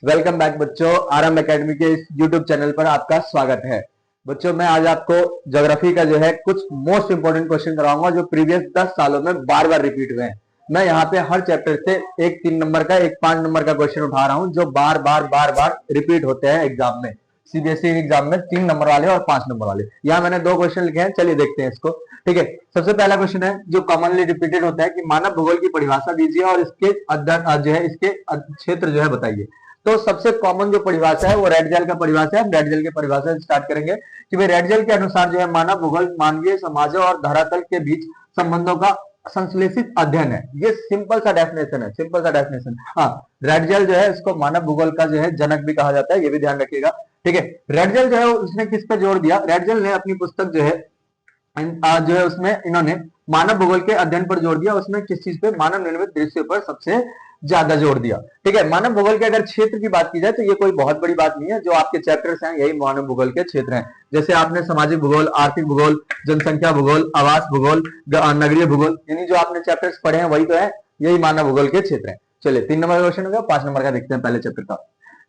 Welcome back बच्चों, RM academy के इस यूट्यूब चैनल पर आपका स्वागत है। बच्चों मैं आज आपको ज्योग्राफी का जो है कुछ मोस्ट इंपोर्टेंट क्वेश्चन कराऊंगा जो प्रीवियस 10 सालों में बार बार रिपीट हुए हैं। मैं यहाँ पे हर चैप्टर से एक 3 नंबर का एक 5 नंबर का क्वेश्चन उठा रहा हूँ जो बार बार रिपीट होते हैं एग्जाम में, सीबीएसई एग्जाम में 3 नंबर वाले और 5 नंबर वाले। यहाँ मैंने 2 क्वेश्चन लिखे हैं, चलिए देखते हैं इसको। ठीक है, सबसे पहला क्वेश्चन है जो कॉमनली रिपीटेड होता है कि मानव भूगोल की परिभाषा दीजिए और इसके अध्ययन जो है इसके क्षेत्र जो है बताइए। तो सबसे कॉमन जो परिभाषा है वो रेड जेल का परिभाषा है। हम रेड जेल के परिभाषा से स्टार्ट करेंगे कि भाई रेड जेल के अनुसार जो है मानव भूगोल मानवीय समाजों और धरातल के बीच संबंधों का संश्लेषित अध्ययन है। ये सिंपल सा डेफिनेशन है, सिंपल सा डेफिनेशन। हाँ, रेड जेल जो है इसको मानव भूगोल का जो है जनक भी कहा जाता है, ये भी ध्यान रखिएगा। ठीक है, रेड जेल जो है उसने किस पे जोर दिया? रेड जेल ने अपनी पुस्तक जो है उसमें इन्होंने मानव भूगोल के अध्ययन पर जोर दिया। उसमें किस चीज पे? मानव निर्मित दृश्य पर सबसे ज्यादा जोर दिया। ठीक है, मानव भूगोल के अगर क्षेत्र की बात की जाए तो ये कोई बहुत बड़ी बात नहीं है, जो आपके चैप्टर्स हैं यही मानव भूगोल के क्षेत्र हैं। जैसे आपने सामाजिक भूगोल, आर्थिक भूगोल, जनसंख्या भूगोल, आवास भूगोल, नगरीय भूगोल, यानी जो आपने चैप्टर्स पढ़े हैं वही तो है, यही मानव भूगोल के क्षेत्र है। चलिए 3 नंबर का क्वेश्चन हो गया, 5 नंबर का देखते हैं पहले चैप्टर का।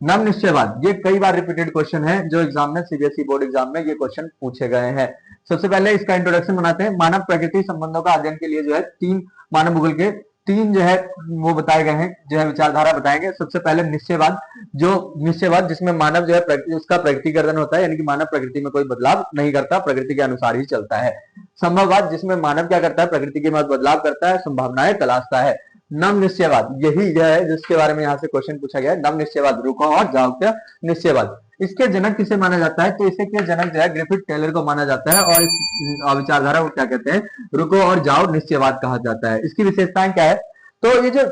नव निश्चयवाद, ये कई बार रिपीटेड क्वेश्चन है जो एग्जाम में, सीबीएसई बोर्ड एग्जाम में ये क्वेश्चन पूछे गए हैं। सबसे पहले इसका इंट्रोडक्शन बनाते हैं। मानव प्रकृति संबंधों का अध्ययन के लिए जो है 3 मानव भूगोल के 3 जो है वो बताए गए हैं, जो है विचारधारा बताएंगे। सबसे पहले निश्चयवाद, जो निश्चयवाद जिसमें मानव जो है उसका प्रकृतिकरण होता है, यानी कि मानव प्रकृति में कोई बदलाव नहीं करता, प्रकृति के अनुसार ही चलता है। संभववाद, जिसमें मानव क्या करता है? प्रकृति के मत बदलाव करता है, संभावनाएं तलाशता है। नव निश्चयवाद, यही जो है जिसके बारे में यहाँ से क्वेश्चन पूछा गया है। नव निश्चयवाद, रुको और जाओ क्या निश्चयवाद, इसके जनक किसे माना जाता है? तो इसके जनक जो है ग्रिफिथ टेलर को माना जाता है और इस विचारधारा को क्या कहते हैं? रुको और जाओ निश्चयवाद कहा जाता है। इसकी विशेषताएं क्या है? तो ये जो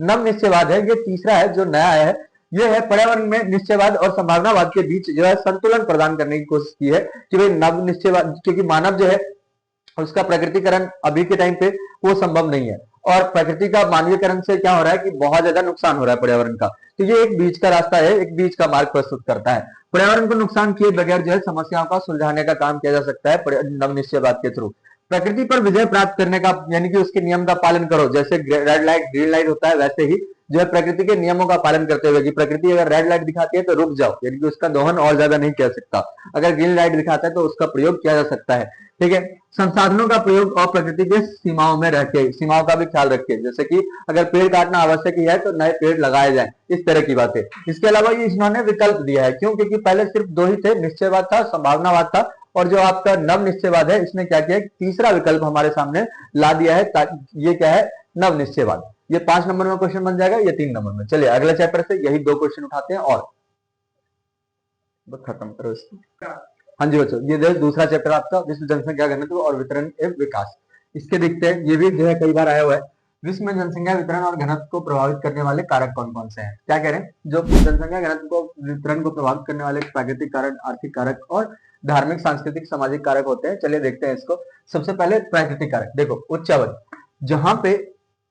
नव निश्चयवाद है, ये तीसरा है जो नया है। ये है पर्यावरण में निश्चयवाद और संभावनावाद के बीच जो है संतुलन प्रदान करने की कोशिश की है कि भाई नव निश्चयवाद, क्योंकि मानव जो है उसका प्रकृतिकरण अभी के टाइम पे वो संभव नहीं है और प्रकृति का मानवीयकरण से क्या हो रहा है कि बहुत ज्यादा नुकसान हो रहा है पर्यावरण का। तो ये एक बीच का रास्ता है, एक बीच का मार्ग प्रस्तुत करता है। पर्यावरण को नुकसान किए बगैर जो है समस्याओं का सुलझाने का काम किया जा सकता है नव निश्चयवाद के थ्रू। प्रकृति पर विजय प्राप्त करने का, यानी कि उसके नियम का पालन करो। जैसे रेड लाइट ग्रीन लाइट होता है, वैसे ही जो है प्रकृति के नियमों का पालन करते हुए कि प्रकृति अगर रेड लाइट दिखाती है तो रुक जाओ, यानी कि उसका दोहन और ज्यादा नहीं किया सकता। अगर ग्रीन लाइट दिखाता है तो उसका प्रयोग किया जा सकता है। ठीक है, संसाधनों का प्रयोग और प्रकृति के सीमाओं में रहकर सीमाओं का भी ख्याल रखें। जैसे कि अगर पेड़ काटना आवश्यक ही है तो नए पेड़ लगाए जाएं, इस तरह की बातें। इसके अलावा ये इन्होंने विकल्प दिया है, क्यों? क्योंकि पहले सिर्फ 2 ही थे, निश्चयवाद था, संभावनावाद था, और जो आपका नव निश्चयवाद है इसने क्या किया? तीसरा विकल्प हमारे सामने ला दिया है। ये क्या है? नव निश्चयवाद। ये 5 नंबर में क्वेश्चन बन जाएगा, ये 3 नंबर में। चलिए अगले चैप्टर से यही 2 क्वेश्चन उठाते हैं और खत्म करो इसको। हाँ जी बच्चों, ये दूसरा चैप्टर आपका विश्व जनसंख्या घनत्व और वितरण एवं विकास। इसके देखते हैं, ये भी जो है कई बार आया हुआ है। विश्व में जनसंख्या वितरण और घनत्व को प्रभावित करने वाले कारक कौन कौन से हैं? क्या कह रहे हैं? जो जनसंख्या घनत्व को वितरण को प्रभावित करने वाले प्राकृतिक कारक, आर्थिक कारक और धार्मिक, सांस्कृतिक, सामाजिक कारक होते हैं। चलिए देखते हैं इसको। सबसे पहले प्राकृतिक कारक, देखो उच्चावच, जहां पे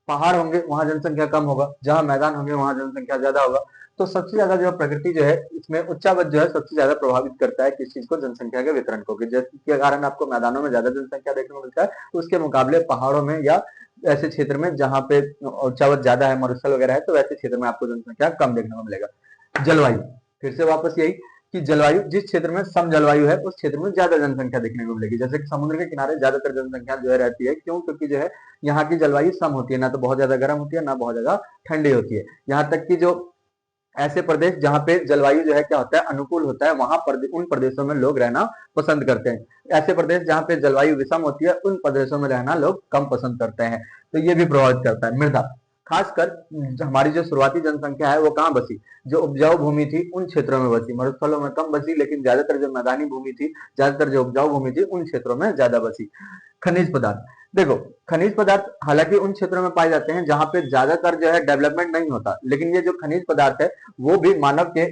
पहाड़ होंगे वहां जनसंख्या कम होगा, जहां मैदान होंगे वहां जनसंख्या ज्यादा होगा। तो सबसे ज्यादा जो प्रकृति जो है इसमें उच्चावच जो है सबसे ज्यादा प्रभावित करता है किस चीज को? जनसंख्या के वितरण को। जिसके कारण आपको मैदानों में ज्यादा जनसंख्या देखने को मिलता है, उसके मुकाबले पहाड़ों में या ऐसे क्षेत्र में जहां पे उच्चावच ज्यादा है, मरुस्थल वगैरह है, तो वैसे क्षेत्र में आपको जनसंख्या कम देखने को मिलेगा। जलवायु, फिर से वापस यही कि जलवायु, जिस क्षेत्र में सम जलवायु है उस क्षेत्र में ज्यादा जनसंख्या देखने को मिलेगी। जैसे कि समुद्र के किनारे ज्यादातर जनसंख्या जो है रहती है, क्यों? क्योंकि जो है यहाँ की जलवायु सम होती है, ना तो बहुत ज्यादा गर्म होती है ना बहुत ज्यादा ठंडी होती है। यहाँ तक कि जो ऐसे प्रदेश जहां पे जलवायु जो है क्या होता है? अनुकूल होता है, वहां उन प्रदेशों में लोग रहना पसंद करते हैं। ऐसे प्रदेश जहां पे जलवायु विषम होती है उन प्रदेशों में रहना लोग कम पसंद करते हैं। तो ये भी प्रभावित करता है। मृदा, खासकर हमारी जो शुरुआती जनसंख्या है वो कहाँ बसी? जो उपजाऊ भूमि थी उन क्षेत्रों में बसी। मरुस्थलों में कम बसी, लेकिन ज्यादातर जो मैदानी भूमि थी, ज्यादातर जो उपजाऊ भूमि थी उन क्षेत्रों में ज्यादा बसी। खनिज पदार्थ, देखो खनिज पदार्थ हालांकि उन क्षेत्रों में पाए जाते हैं जहां पे ज्यादातर जो है डेवलपमेंट नहीं होता, लेकिन ये जो खनिज पदार्थ है वो भी मानव के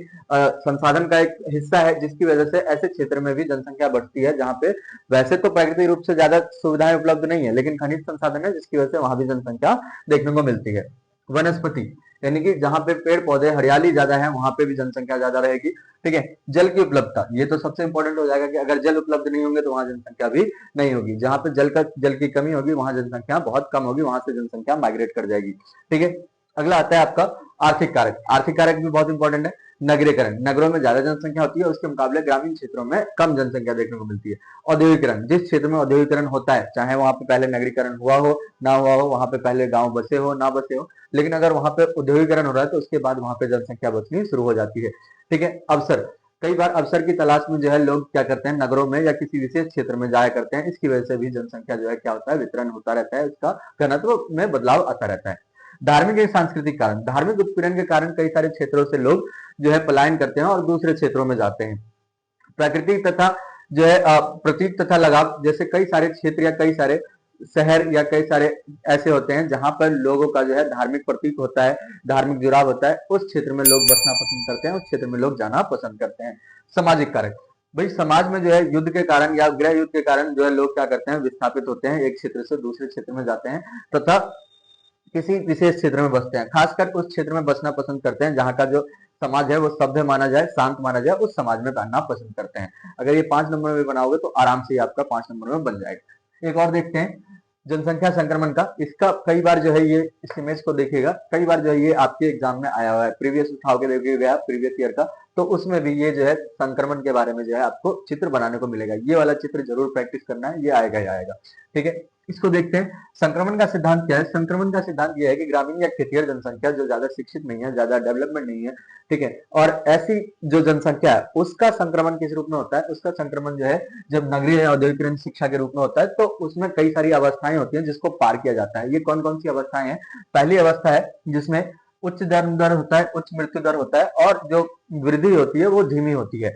संसाधन का एक हिस्सा है, जिसकी वजह से ऐसे क्षेत्र में भी जनसंख्या बढ़ती है जहां पे वैसे तो प्राकृतिक रूप से ज्यादा सुविधाएं उपलब्ध नहीं है, लेकिन खनिज संसाधन है जिसकी वजह से वहां भी जनसंख्या देखने को मिलती है। वनस्पति, यानी कि जहां पे पेड़ पौधे हरियाली ज्यादा है वहां पे भी जनसंख्या ज्यादा रहेगी। ठीक है, जल की उपलब्धता, ये तो सबसे इंपॉर्टेंट हो जाएगा कि अगर जल उपलब्ध नहीं होंगे तो वहां जनसंख्या भी नहीं होगी। जहां पे जल की कमी होगी वहां जनसंख्या बहुत कम होगी, वहां से जनसंख्या माइग्रेट कर जाएगी। ठीक है, अगला आता है आपका आर्थिक कारक भी बहुत इंपॉर्टेंट है। नगरीकरण, नगरों में ज्यादा जनसंख्या होती है, उसके मुकाबले ग्रामीण क्षेत्रों में कम जनसंख्या देखने को मिलती है। औद्योगिकरण, जिस क्षेत्र में औद्योगिकरण होता है, चाहे वहां पे पहले नगरीकरण हुआ हो ना हुआ हो, वहां पे पहले गांव बसे हो ना बसे हो, लेकिन अगर वहां पे औद्योगिकरण हो रहा है तो उसके बाद वहां पे जनसंख्या बसनी शुरू हो जाती है। ठीक है। अवसर, कई बार अवसर की तलाश में जो है लोग क्या करते हैं, नगरों में या किसी विशेष क्षेत्र में जाया करते हैं। इसकी वजह से भी जनसंख्या जो है क्या होता है, वितरण होता रहता है, उसका घनत्व में बदलाव आता रहता है। धार्मिक या सांस्कृतिक कारण, धार्मिक उत्पीड़न के कारण कई सारे क्षेत्रों से लोग जो है पलायन करते हैं और दूसरे क्षेत्रों में जाते हैं। प्राकृतिक तथा जो है प्रतीक तथा लगाव, जैसे कई सारे क्षेत्र या कई सारे शहर या कई सारे ऐसे होते हैं जहां पर लोगों का जो है धार्मिक प्रतीक होता है, धार्मिक जुड़ाव होता है, उस क्षेत्र में लोग बसना पसंद करते हैं, उस क्षेत्र में लोग जाना पसंद करते हैं। सामाजिक कारक, भाई समाज में जो है युद्ध के कारण या गृह युद्ध के कारण जो है लोग क्या करते हैं, विस्थापित होते हैं, एक क्षेत्र से दूसरे क्षेत्र में जाते हैं तथा किसी विशेष क्षेत्र में बसते हैं। खासकर उस क्षेत्र में बसना पसंद करते हैं जहां का जो समाज है वो सभ्य माना जाए, शांत माना जाए, उस समाज में रहना पसंद करते हैं। अगर ये 5 नंबर में बनाओगे तो आराम से आपका 5 नंबर में बन जाएगा। एक और देखते हैं, जनसंख्या संक्रमण का, इसका कई बार जो है ये इस इमेज को देखिएगा, कई बार जो है ये आपके एग्जाम में आया हुआ है, प्रीवियस उठाओ के देखिएगा प्रीवियस ईयर का, तो उसमें भी ये जो है संक्रमण के बारे में जो है आपको चित्र बनाने को मिलेगा। ये वाला चित्र जरूर प्रैक्टिस करना है, ये आएगा ही आएगा। ठीक है। इसको देखते हैं, संक्रमण का सिद्धांत क्या है। संक्रमण का सिद्धांत यह है कि ग्रामीण या खेतिहर जनसंख्या जो ज्यादा शिक्षित नहीं है, ज्यादा डेवलपमेंट नहीं है, ठीक है, और ऐसी जो जनसंख्या है उसका संक्रमण किस रूप में होता है, उसका संक्रमण जो है जब नगरीय या औद्योगिकरण शिक्षा के रूप में होता है तो उसमें कई सारी अवस्थाएं होती हैं जिसको पार किया जाता है। ये कौन कौन सी अवस्थाएं हैं? पहली अवस्था है जिसमें उच्च जन्म दर होता है, उच्च मृत्यु दर होता है, और जो वृद्धि होती है वो धीमी होती है।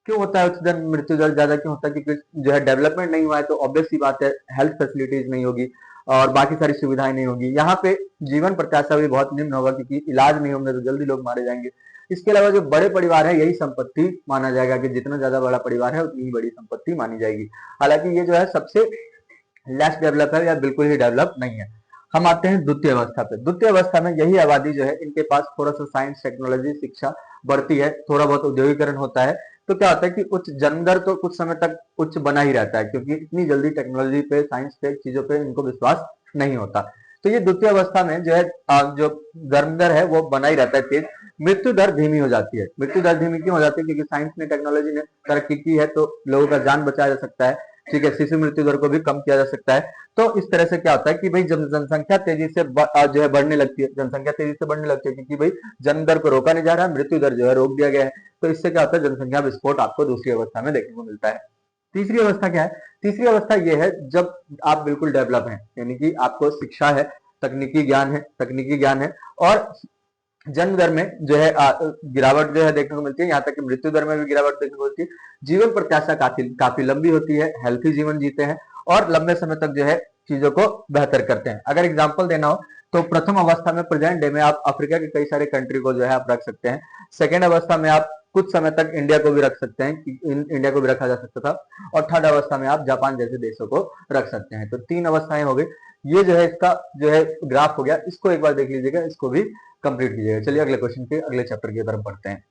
क्यों होता है उच्च दर मृत्यु दर ज्यादा, क्यों होता है? क्योंकि जो है डेवलपमेंट नहीं हुआ है, तो ऑब्वियस सी बात है हेल्थ फैसिलिटीज नहीं होगी और बाकी सारी सुविधाएं नहीं होगी। यहाँ पे जीवन प्रत्याशा भी बहुत निम्न होगा क्योंकि इलाज नहीं होंगे तो जल्दी लोग मारे जाएंगे। इसके अलावा जो बड़े परिवार है यही संपत्ति माना जाएगा कि जितना ज्यादा बड़ा परिवार है उतनी ही बड़ी संपत्ति मानी जाएगी। हालांकि ये जो है सबसे लेस डेवलप है या बिल्कुल ही डेवलप नहीं है। हम आते हैं द्वितीय अवस्था पे। द्वितीय अवस्था में यही आबादी जो है इनके पास थोड़ा सा साइंस टेक्नोलॉजी शिक्षा बढ़ती है, थोड़ा बहुत औद्योगिकरण होता है, तो क्या होता है कि उच्च जन्म दर तो कुछ समय तक उच्च बना ही रहता है क्योंकि इतनी जल्दी टेक्नोलॉजी पे साइंस पे चीजों पे इनको विश्वास नहीं होता। तो ये द्वितीय अवस्था में जो है जो जन्म दर है वो बना ही रहता है तेज, मृत्यु दर धीमी हो जाती है। मृत्यु दर धीमी क्यों हो जाती है? क्योंकि साइंस ने टेक्नोलॉजी ने तरक्की की है तो लोगों का जान बचाया जा सकता है, ठीक है, शिशु मृत्यु दर को भी कम किया जा सकता है। तो इस तरह से क्या होता है कि भाई जब जनसंख्या तेजी से जो है बढ़ने लगती है, जनसंख्या तेजी से बढ़ने लगती है क्योंकि भाई जन्म दर को रोका नहीं जा रहा है, मृत्यु दर जो है रोक दिया गया है, तो इससे क्या होता है जनसंख्या विस्फोट आपको दूसरी अवस्था में देखने को मिलता है। तीसरी अवस्था क्या है? तीसरी अवस्था यह है जब आप बिल्कुल डेवलप हैं, यानी कि आपको शिक्षा है, तकनीकी ज्ञान है और जन्म दर में जो है गिरावट जो है देखने को मिलती है, यहाँ तक कि मृत्यु दर में भी गिरावट देखने को मिलती है। जीवन प्रत्याशा काफी लंबी होती है, हेल्थी जीवन जीते हैं और लंबे समय तक जो है चीजों को बेहतर करते हैं। अगर एग्जाम्पल देना हो तो प्रथम अवस्था में प्रेजेंट डे में आप अफ्रीका के कई सारे कंट्री को जो है आप रख सकते हैं। सेकेंड अवस्था में आप कुछ समय तक इंडिया को भी रख सकते हैं, इंडिया को भी रखा जा सकता था, और थर्ड अवस्था में आप जापान जैसे देशों को रख सकते हैं। तो 3 अवस्थाएं हो गई। ये जो है इसका जो है ग्राफ हो गया, इसको एक बार देख लीजिएगा, इसको भी कंप्लीट कीजिएगा। चलिए अगले क्वेश्चन के अगले चैप्टर की तरफ बढ़ते हैं।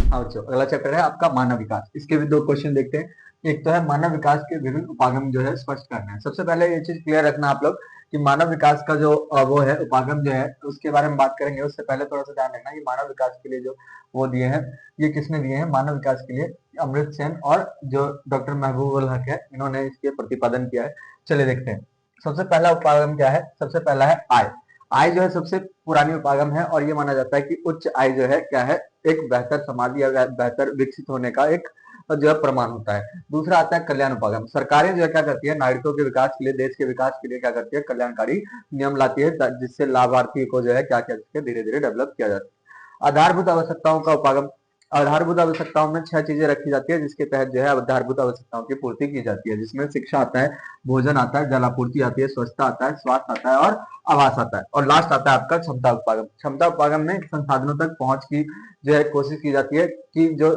हाँ बच्चों, अगला चैप्टर है आपका मानव विकास। इसके भी 2 क्वेश्चन देखते हैं। एक तो है मानव विकास के विभिन्न उपागम जो है स्पष्ट करना है। सबसे पहले ये चीज क्लियर रखना आप लोग कि मानव विकास का जो वो है उपागम जो है उसके बारे में बात करेंगे, उससे पहले थोड़ा सा ध्यान रखना। ये मानव विकास के लिए जो वो दिए हैं, ये किसने दिए हैं? मानव विकास के लिए अमृत सेन और जो डॉक्टर महबूबुल हक है, इन्होंने इसके प्रतिपादन किया है। चलिए देखते हैं। सबसे पहला उपागम क्या है? सबसे पहला है आय। आय जो है सबसे पुरानी उपागम है और ये माना जाता है कि उच्च आय जो है क्या है, एक बेहतर समाज या बेहतर विकसित होने का एक जो है प्रमाण होता है। दूसरा आता है कल्याण उपागम। सरकारें जो है क्या करती है, नागरिकों के विकास के लिए, देश के विकास के लिए क्या करती है, कल्याणकारी नियम लाती है जिससे लाभार्थी को जो है क्या क्या धीरे धीरे डेवलप किया जाता है। आधारभूत आवश्यकताओं का उपागम। आधारभूत आवश्यकताओं में 6 चीजें रखी जाती है जिसके तहत जो है आधारभूत आवश्यकताओं की पूर्ति की जाती है, जिसमें शिक्षा आता है, भोजन आता है, जलापूर्ति आती है, स्वच्छता आता है, स्वास्थ्य आता है और आवास आता है, और लास्ट आता है आपका क्षमता उपागम। क्षमता उपागम में संसाधनों तक पहुंच की जो है कोशिश की जाती है कि जो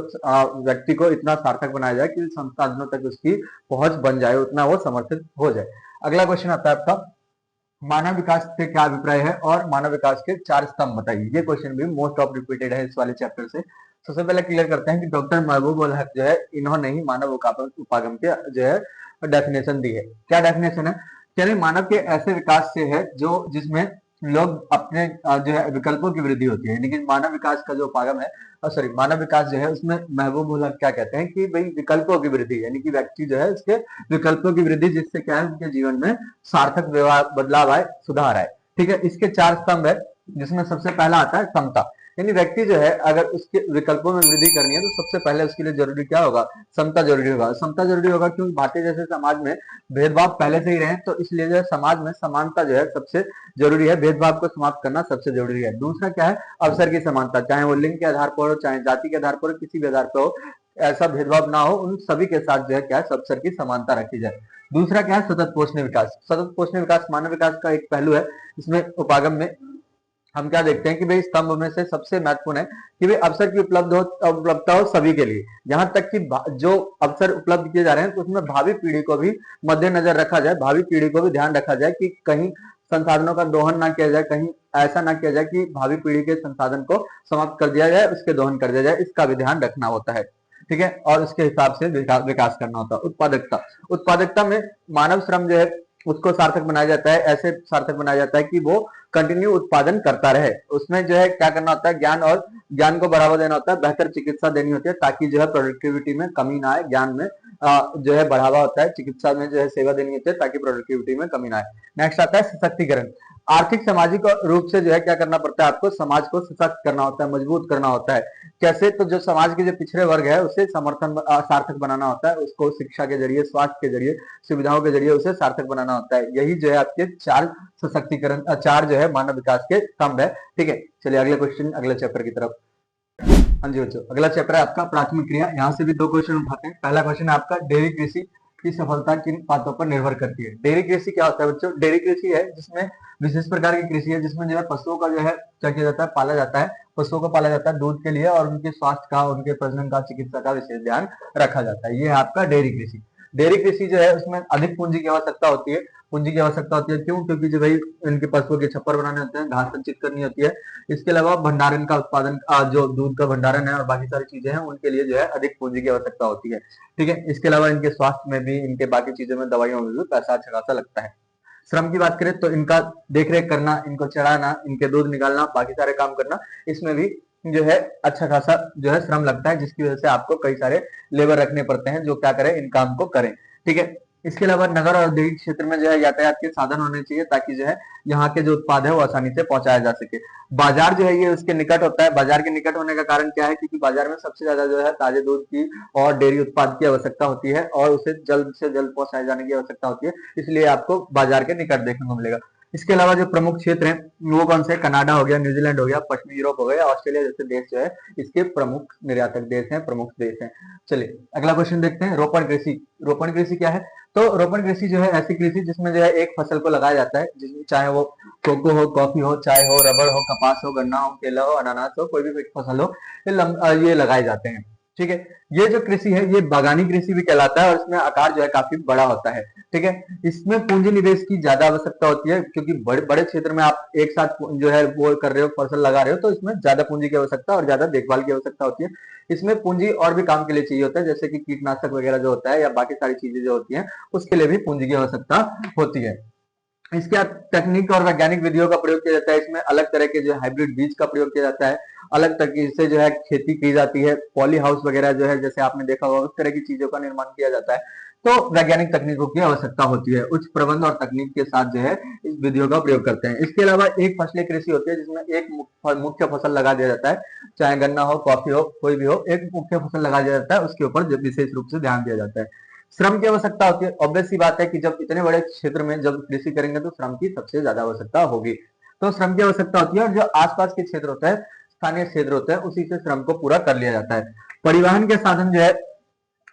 व्यक्ति को इतना सार्थक बनाया जाए कि संसाधनों तक उसकी पहुंच बन जाए, उतना वो समर्थित हो जाए। अगला क्वेश्चन आता है आपका मानव विकास से क्या अभिप्राय है और मानव विकास के 4 स्तंभ बताइए। ये क्वेश्चन भी मोस्ट ऑफ रिपीटेड है इस वाले चैप्टर से। सबसे पहले क्लियर करते हैं कि डॉक्टर महबूबुल हक जो है इन्होंने ही मानव उपागम के जो है डेफिनेशन दी है। क्या डेफिनेशन है? यानी मानव के ऐसे विकास से है जो जिसमें लोग अपने जो है विकल्पों की वृद्धि होती है। लेकिन मानव विकास का जो उपागम है, सॉरी, मानव विकास जो है उसमें महबूब उल हक क्या कहते हैं कि भाई विकल्पों की वृद्धि, यानी कि व्यक्ति जो है उसके विकल्पों की वृद्धि, जिससे क्या है उनके जीवन में सार्थक व्यवहार बदलाव आए, सुधार आए। ठीक है, इसके चार स्तंभ है, जिसमें सबसे पहला आता है समता। यानी व्यक्ति जो है अगर उसके विकल्पों में वृद्धि करनी है तो सबसे पहले उसके लिए जरूरी क्या होगा, समता जरूरी होगा। समता जरूरी होगा क्योंकि भारतीय जैसे समाज में भेदभाव पहले से ही रहे, तो इसलिए जो है समाज में समानता जो है सबसे जरूरी है, भेदभाव को समाप्त करना सबसे जरूरी है। दूसरा क्या है, अवसर की समानता, चाहे वो लिंग के आधार पर हो, चाहे जाति के आधार पर हो, किसी भी आधार पर हो, ऐसा भेदभाव ना हो, उन सभी के साथ जो है क्या है, अवसर की समानता रखी जाए। दूसरा क्या है, सतत पोषणीय विकास। सतत पोषणीय विकास मानव विकास का एक पहलू है। इसमें उपागम में हम क्या देखते हैं कि भाई स्तंभ में से सबसे महत्वपूर्ण है कि भाई अवसर की उपलब्धता हो सभी के लिए। यहां तक कि जो अवसर उपलब्ध किए जा रहे हैं तो उसमें भावी पीढ़ी को भी मद्देनजर रखा जाए, भावी पीढ़ी को भी ध्यान रखा जाए कि कहीं संसाधनों का दोहन ना किया जाए, कहीं ऐसा ना किया जाए कि भावी पीढ़ी के संसाधन को समाप्त कर दिया जाए, उसके दोहन कर दिया जाए, इसका भी ध्यान रखना होता है। ठीक है, और उसके हिसाब से विकास करना होता है। उत्पादकता, उत्पादकता में मानव श्रम जो है उसको सार्थक बनाया जाता है, ऐसे सार्थक बनाया जाता है कि वो कंटिन्यू उत्पादन करता रहे। उसमें जो है क्या करना होता है, ज्ञान को बढ़ावा देना होता है, बेहतर चिकित्सा देनी होती है ताकि जो है प्रोडक्टिविटी में कमी ना आए, ज्ञान में जो है बढ़ावा होता है, चिकित्सा में जो है सेवा देनी होती है ताकि प्रोडक्टिविटी में कमी ना आए। नेक्स्ट आता है सशक्तिकरण। आर्थिक सामाजिक रूप से जो है क्या करना पड़ता है, आपको समाज को सशक्त करना होता है, मजबूत करना होता है। कैसे, तो जो समाज के जो पिछड़े वर्ग है उसे समर्थन सार्थक बनाना होता है, उसको शिक्षा के जरिए, स्वास्थ्य के जरिए, सुविधाओं के जरिए उसे सार्थक बनाना होता है। यही जो है आपके चार सशक्तिकरण, चार जो है मानव विकास के स्तंभ है। ठीक है, चलिए अगले क्वेश्चन, अगले चैप्टर की तरफ। हाँ जी बच्चों, अगला चैप्टर है आपका प्राथमिक क्रिया। यहाँ से भी दो क्वेश्चन उठाते हैं। पहला क्वेश्चन है आपका, डेयरी कृषि की सफलता किन बातों पर निर्भर करती है। डेयरी कृषि क्या होता है बच्चों, डेयरी कृषि है जिसमें विशेष प्रकार की कृषि है, जिसमें जो है पशुओं का जो है क्या किया जाता है, पाला जाता है। पशुओं को पाला जाता है दूध के लिए, और उनके स्वास्थ्य का, उनके प्रजनन का, चिकित्सा का विशेष ध्यान रखा जाता है। ये है आपका डेयरी कृषि। डेयरी कृषि जो है उसमें अधिक पूंजी की आवश्यकता होती है। पूंजी की आवश्यकता होती है क्यों, क्योंकि जो भाई इनके पशुओं के छप्पर बनाने होते हैं, घास संचित करनी होती है। इसके अलावा भंडारण का उत्पादन, जो दूध का भंडारण है और बाकी सारी चीजें हैं, उनके लिए जो है अधिक पूंजी की आवश्यकता होती है। ठीक है, इसके अलावा इनके स्वास्थ्य में भी, इनके बाकी चीजों में, दवाइयों में भी पैसा अच्छा खासा लगता है। श्रम की बात करें तो इनका देख रेख करना, इनको चढ़ाना, इनके दूध निकालना, बाकी सारे काम करना, इसमें भी जो है अच्छा खासा जो है श्रम लगता है, जिसकी वजह से आपको कई सारे लेबर रखने पड़ते हैं जो क्या करें, इन काम को करें। ठीक है, इसके अलावा नगर और औद्योगिक क्षेत्र में जो है यातायात के साधन होने चाहिए ताकि जो है यहाँ के जो उत्पाद है वो आसानी से पहुंचाया जा सके। बाजार जो है ये उसके निकट होता है। बाजार के निकट होने का कारण क्या है, क्योंकि बाजार में सबसे ज्यादा जो है ताजे दूध की और डेयरी उत्पाद की आवश्यकता होती है, और उसे जल्द से जल्द पहुंचाए जाने की आवश्यकता होती है, इसलिए आपको बाजार के निकट देखने को मिलेगा। इसके अलावा जो प्रमुख क्षेत्र हैं वो कौन से, कनाडा हो गया, न्यूजीलैंड हो गया, पश्चिमी यूरोप हो गया, ऑस्ट्रेलिया जैसे देश जो है इसके प्रमुख निर्यातक देश हैं, प्रमुख देश हैं। चलिए अगला क्वेश्चन देखते हैं, रोपण कृषि। रोपण कृषि क्या है, तो रोपण कृषि जो है ऐसी कृषि जिसमें जो है एक फसल को लगाया जाता है, जिसमें चाहे वो कोको हो, कॉफी हो, चाय हो, रबड़ हो, कपास हो, गन्ना हो, केला हो, अनानास हो, कोई भी फसल हो, ये लगाए जाते हैं। ठीक है, ये जो कृषि है ये बागानी कृषि भी कहलाता है, और इसमें आकार जो है काफी बड़ा होता है। ठीक है, इसमें पूंजी निवेश की ज्यादा आवश्यकता होती है, क्योंकि बड़े बड़े क्षेत्र में आप एक साथ जो है वो कर रहे हो, फसल लगा रहे हो, तो इसमें ज्यादा पूंजी की आवश्यकता और ज्यादा देखभाल की आवश्यकता होती है। इसमें पूंजी और भी काम के लिए चाहिए होता है, जैसे कि कीटनाशक वगैरह जो होता है, या बाकी सारी चीजें जो होती हैं उसके लिए भी पूंजी की आवश्यकता होती है। इसके तकनीक और वैज्ञानिक विधियों का प्रयोग किया जाता है। इसमें अलग तरह के जो हाइब्रिड बीज का प्रयोग किया जाता है, अलग तरीके से जो है खेती की जाती है, पॉली हाउस वगैरह जो है जैसे आपने देखा होगा, उस तरह की चीजों का निर्माण किया जाता है। तो वैज्ञानिक तकनीकों की आवश्यकता होती है, उच्च प्रबंध और तकनीक के साथ जो है इस विधियों का प्रयोग करते हैं। इसके अलावा एक फसलीय कृषि होती है जिसमें एक मुख्य फसल लगा दिया जाता है, चाहे गन्ना हो, कॉफी हो, कोई भी हो, एक मुख्य फसल लगा दिया जाता है, उसके ऊपर विशेष रूप से ध्यान दिया जाता है। श्रम की आवश्यकता होती है, ऑब्वियस सी बात है कि जब इतने बड़े क्षेत्र में जब कृषि करेंगे तो श्रम की सबसे ज्यादा आवश्यकता होगी, तो श्रम की आवश्यकता होती है, और जो आसपास के क्षेत्र होता है, स्थानीय क्षेत्र होता है, उसी से श्रम को पूरा कर लिया जाता है। परिवहन के साधन जो है,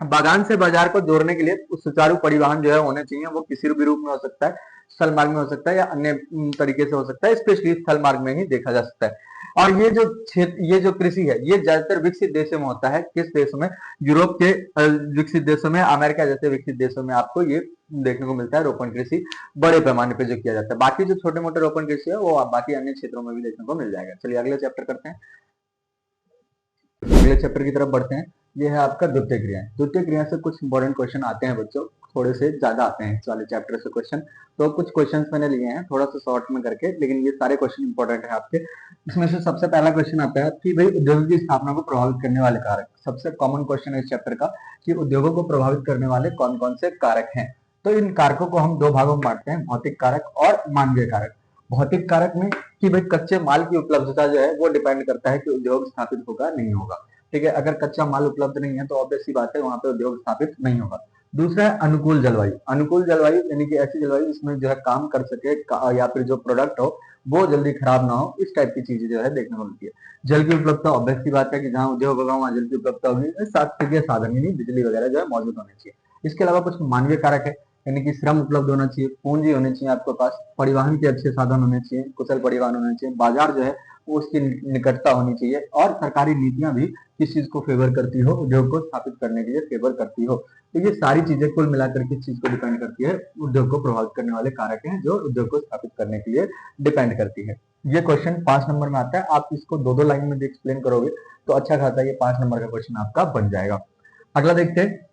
बागान से बाजार को जोड़ने के लिए सुचारू परिवहन जो है होने चाहिए। वो किसी भी रूप में हो सकता है, स्थल मार्ग में हो सकता है, या अन्य तरीके से हो सकता है, स्पेशली स्थल मार्ग में ही देखा जा सकता है। और ये जो क्षेत्र, ये जो कृषि है, ये ज्यादातर विकसित देशों में होता है। किस देशों में, यूरोप के विकसित देशों में, अमेरिका जैसे विकसित देशों में आपको ये देखने को मिलता है, रोपण कृषि बड़े पैमाने पे जो किया जाता है। बाकी जो छोटे मोटे रोपण कृषि है वो आप बाकी अन्य क्षेत्रों में भी देखने को मिल जाएगा। चलिए अगले चैप्टर करते हैं, अगले चैप्टर की तरफ बढ़ते हैं। ये है आपका द्वितीय क्रिया। द्वितीय क्रिया से कुछ इंपॉर्टेंट क्वेश्चन आते हैं बच्चों, थोड़े से ज्यादा आते हैं इस वाले चैप्टर से क्वेश्चन। तो कुछ क्वेश्चंस मैंने लिए हैं थोड़ा सा शॉर्ट में करके, लेकिन ये सारे क्वेश्चन इंपॉर्टेंट है आपके। इसमें से सबसे पहला क्वेश्चन आता है कि भाई उद्योग की स्थापना को प्रभावित करने वाले कारक। सबसे कॉमन क्वेश्चन है इस चैप्टर का कि उद्योगों को प्रभावित करने वाले कौन कौन से कारक हैं। तो इन कारकों को हम दो भागों में बांटते हैं, भौतिक कारक और मानवीय कारक। भौतिक कारक में कि भाई कच्चे माल की उपलब्धता जो है वो डिपेंड करता है कि उद्योग स्थापित होगा नहीं होगा। ठीक है, अगर कच्चा माल उपलब्ध नहीं है तो ऑब्वियस सी बात है वहां पे उद्योग स्थापित नहीं होगा। दूसरा है अनुकूल जलवायु। अनुकूल जलवायु यानी कि ऐसी जलवायु जिसमें जो है काम कर सके या फिर जो प्रोडक्ट हो वो जल्दी खराब ना हो, इस टाइप की चीजें जो है देखने को मिलती है। जल की उपलब्धता, ऑब्वियस सी बात है कि जहाँ उद्योग होगा वहां जल की उपलब्धता होगी, साथ के साधन यानी बिजली वगैरह जो है मौजूद होने चाहिए। इसके अलावा कुछ मानवीय कारक है, यानी कि श्रम उपलब्ध होना चाहिए, पूंजी होनी चाहिए आपके पास, परिवहन के अच्छे साधन होने चाहिए, कुशल परिवहन होना चाहिए, बाजार जो है वो उसकी निकटता होनी चाहिए, और सरकारी नीतियां भी किस चीज को फेवर करती हो, उद्योग को स्थापित करने के लिए फेवर करती हो। तो ये सारी चीजें कुल मिलाकर किस चीज को डिपेंड करती है, उद्योग को प्रभावित करने वाले कारक हैं जो उद्योग को स्थापित करने के लिए डिपेंड करती है। ये क्वेश्चन 5 नंबर में आता है। आप इसको दो दो लाइन में एक्सप्लेन करोगे तो अच्छा खासा ये 5 नंबर का क्वेश्चन आपका बन जाएगा। अगला देखते हैं,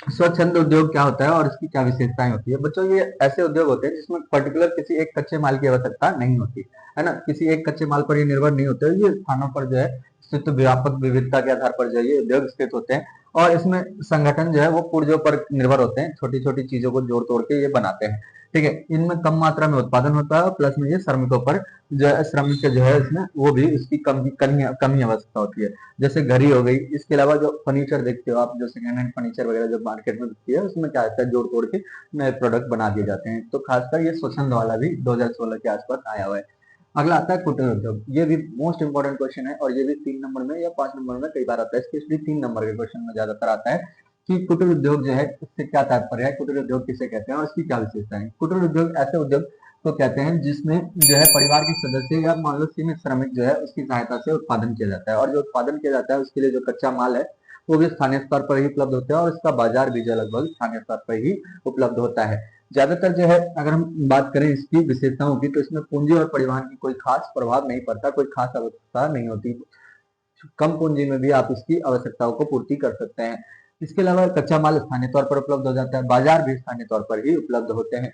स्वच्छंद उद्योग क्या होता है और इसकी क्या विशेषताएं होती है। बच्चों ये ऐसे उद्योग होते हैं जिसमें पर्टिकुलर किसी एक कच्चे माल की आवश्यकता नहीं होती है ना, किसी एक कच्चे माल पर ये निर्भर नहीं होते, ये स्थानों पर जो है स्थित व्यापक विविधता के आधार पर जो है ये उद्योग स्थित होते हैं, और इसमें संगठन जो है वो पुर्जों पर निर्भर होते हैं, छोटी छोटी चीजों को जोड़ तोड़ के ये बनाते हैं। ठीक है, इनमें कम मात्रा में उत्पादन होता है, प्लस में ये श्रमिकों पर जो है श्रमिक जो है इसमें वो भी इसकी कमी आवश्यकता होती है। जैसे घड़ी हो गई, इसके अलावा जो फर्नीचर देखते हो आप, जो सेकंड हैंड फर्नीचर वगैरह जो मार्केट में बिकती है उसमें क्या होता है, जोड़ तोड़ के नए प्रोडक्ट बना दिए जाते हैं। तो खासकर ये स्वच्छंद वाला भी 2016 के आसपास आया हुआ है। अगला आता है कुटीर उद्योग। ये भी मोस्ट इंपोर्टेंट क्वेश्चन है, और ये भी 3 नंबर में या 5 नंबर में कई बार आता है, स्पेशली 3 नंबर के क्वेश्चन में ज्यादातर आता है कि कुटीर उद्योग जो है इससे क्या तात्पर्य है, कुटीर उद्योग किसे कहते हैं और इसकी क्या विशेषता है। कुटीर उद्योग ऐसे उद्योग को कहते हैं जिसमें जो है परिवार के सदस्य या मान लो सीमित श्रमिक जो है उसकी सहायता से उत्पादन किया जाता है, और जो उत्पादन किया जाता है उसके लिए जो कच्चा माल है वो भी स्थानीय स्तर पर ही उपलब्ध होता है, और इसका बाजार भी जो लगभग स्थानीय स्तर पर ही उपलब्ध होता है। ज्यादातर जो है अगर हम बात करें इसकी विशेषताओं की, तो इसमें पूंजी और परिवहन की कोई खास प्रभाव नहीं पड़ता, कोई खास आवश्यकता नहीं होती, कम पूंजी में भी आप इसकी आवश्यकताओं को पूर्ति कर सकते हैं। इसके अलावा कच्चा माल स्थानीय तौर पर उपलब्ध हो जाता है, बाजार भी स्थानीय तौर पर ही उपलब्ध होते हैं।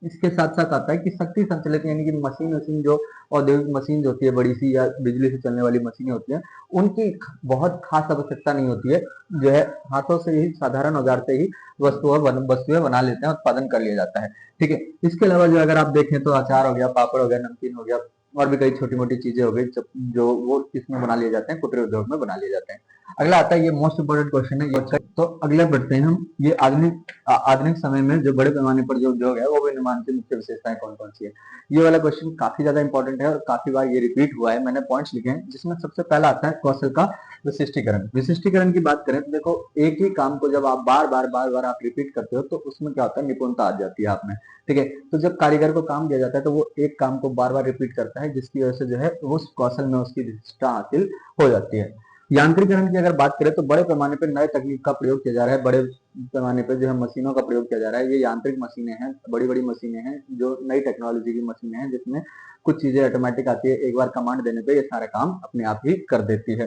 इसके साथ साथ आता है कि शक्ति संचालित यानी कि मशीन जो औद्योगिक मशीन जो होती है बड़ी सी या बिजली से चलने वाली मशीनें होती हैं, उनकी बहुत खास आवश्यकता नहीं होती है, जो है हाथों से ही साधारण औजार से ही वस्तुएं बना लेते हैं, उत्पादन कर लिया जाता है। ठीक है, इसके अलावा जो अगर आप देखें तो अचार हो गया, पापड़ हो गया, नमकीन हो गया, और भी कई छोटी मोटी चीजें हो गई जो वो इसमें बना लिए जाते हैं, कुटीर उद्योग में बना लिए जाते हैं। अगला आता है, ये मोस्ट इंपोर्टेंट क्वेश्चन है ये। तो अगले बढ़ते हैं हम, ये आधुनिक समय में जो बड़े पैमाने पर जो उद्योग है वो विनिर्माण की मुख्य विशेषताएं कौन कौन सी है। ये वाला क्वेश्चन काफी ज्यादा इंपॉर्टेंट है और काफी बार ये रिपीट हुआ है, मैंने पॉइंट्स लिखे हैं, जिसमें सबसे पहला आता है कौशल का विशिष्टीकरण। विशिष्टीकरण की बात करें तो देखो, एक ही काम को जब आप बार बार आप रिपीट करते हो तो उसमें क्या होता है, निपुणता आ जाती है आप में। ठीक है, तो जब कारीगर को काम दिया जाता है तो वो एक काम को बार बार रिपीट करता है, जिसकी वजह से जो है उस कौशल में उसकी विशिष्टता हासिल हो जाती है। यांत्रिकरण की अगर बात करें तो बड़े पैमाने पर नए तकनीक का प्रयोग किया जा रहा है, बड़े पैमाने पर जो है मशीनों का प्रयोग किया जा रहा है। ये यांत्रिक मशीनें हैं, बड़ी बड़ी मशीनें हैं, जो नई टेक्नोलॉजी की मशीनें हैं, जिसमें कुछ चीजें ऑटोमेटिक आती है, एक बार कमांड देने पे ये सारा काम अपने आप ही कर देती है।